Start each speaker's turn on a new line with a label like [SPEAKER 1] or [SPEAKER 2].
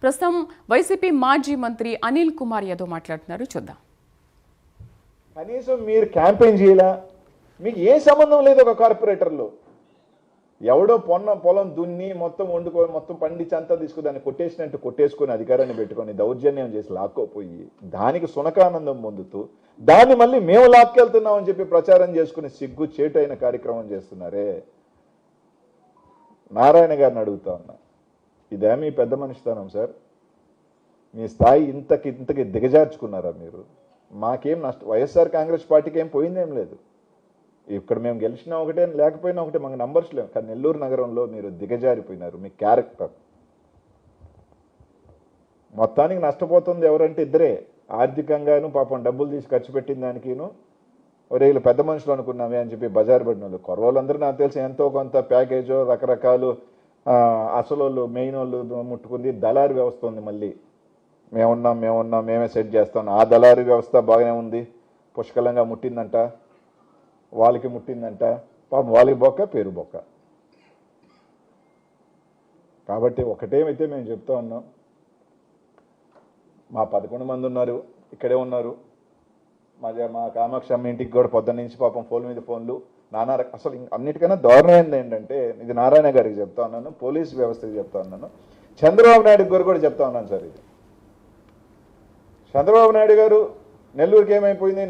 [SPEAKER 1] ప్రస్తుతం వైసీపీ మాజీ మంత్రి అనిల్ కుమార్ యాదవ్ మాట్లాడుతున్నారు, చూద్దాం.
[SPEAKER 2] కనీసం మీరు క్యాంపెయిన్ చేయాలా? మీకు ఏ సంబంధం లేదు. ఒక కార్పొరేటర్లో ఎవడో పొలం దున్ని మొత్తం వండుకొని మొత్తం పండించి అంతా తీసుకుని దాన్ని కొట్టేసినట్టు కొట్టేసుకొని అధికారాన్ని పెట్టుకొని దౌర్జన్యం చేసి లాక్కోపోయి దానికి సునకానందం పొందుతూ దాన్ని మళ్ళీ మేము లాక్కెళ్తున్నామని చెప్పి ప్రచారం చేసుకుని సిగ్గు చేటైన కార్యక్రమం చేస్తున్నారే. నారాయణ గారిని అడుగుతా ఉన్నా, ఇదే మీ పెద్ద మనిషితనం సార్? మీ స్థాయి ఇంతకి దిగజార్చుకున్నారా మీరు? మాకేం నష్టం, వైఎస్ఆర్ కాంగ్రెస్ పార్టీకి ఏం పోయిందేం లేదు. ఇక్కడ మేము గెలిచినా ఒకటే లేకపోయినా ఒకటే, మాకు నంబర్స్ లేవు. కానీ నెల్లూరు నగరంలో మీరు దిగజారిపోయినారు. మీ క్యారెక్టర్ మొత్తానికి నష్టపోతుంది ఎవరంటే ఇద్దరే, ఆర్థికంగాను పాపం డబ్బులు తీసి ఖర్చు పెట్టిన దానికిను వీళ్ళు పెద్ద మనుషులు అనుకున్నామే అని చెప్పి బజారు పడిన వాళ్ళు. కొరవాళ్ళందరూ నాకు తెలిసి ఎంతో కొంత ప్యాకేజో రకరకాలు అసలు వాళ్ళు మెయిన్ వాళ్ళు ముట్టుకుంది. దళారీ వ్యవస్థ ఉంది. మళ్ళీ మేమున్నాం మేమే సెట్ చేస్తాం. ఆ దళారీ వ్యవస్థ బాగానే ఉంది, పుష్కలంగా ముట్టిందంట, వాళ్ళకి ముట్టిందంట. పాపం వాళ్ళకి బొక్క, పేరు బొక్క. కాబట్టి ఒకటేమైతే మేము చెప్తా ఉన్నాం, మా 11 మంది ఉన్నారు, ఇక్కడే ఉన్నారు. మా కామాక్షి అమ్మ ఇంటికి కూడా పొద్దున్న నుంచి పాపం ఫోన్ మీద ఫోన్లు నానా. అసలు అన్నిటికన్నా దారుణమైనది ఏంటంటే, ఇది నారాయణ గారికి చెప్తా ఉన్నాను, పోలీసు వ్యవస్థకి చెప్తా ఉన్నాను, చంద్రబాబు నాయుడు గారు కూడా చెప్తా ఉన్నాను సార్. ఇది చంద్రబాబు నాయుడు గారు నెల్లూరుకి ఏమైపోయింది,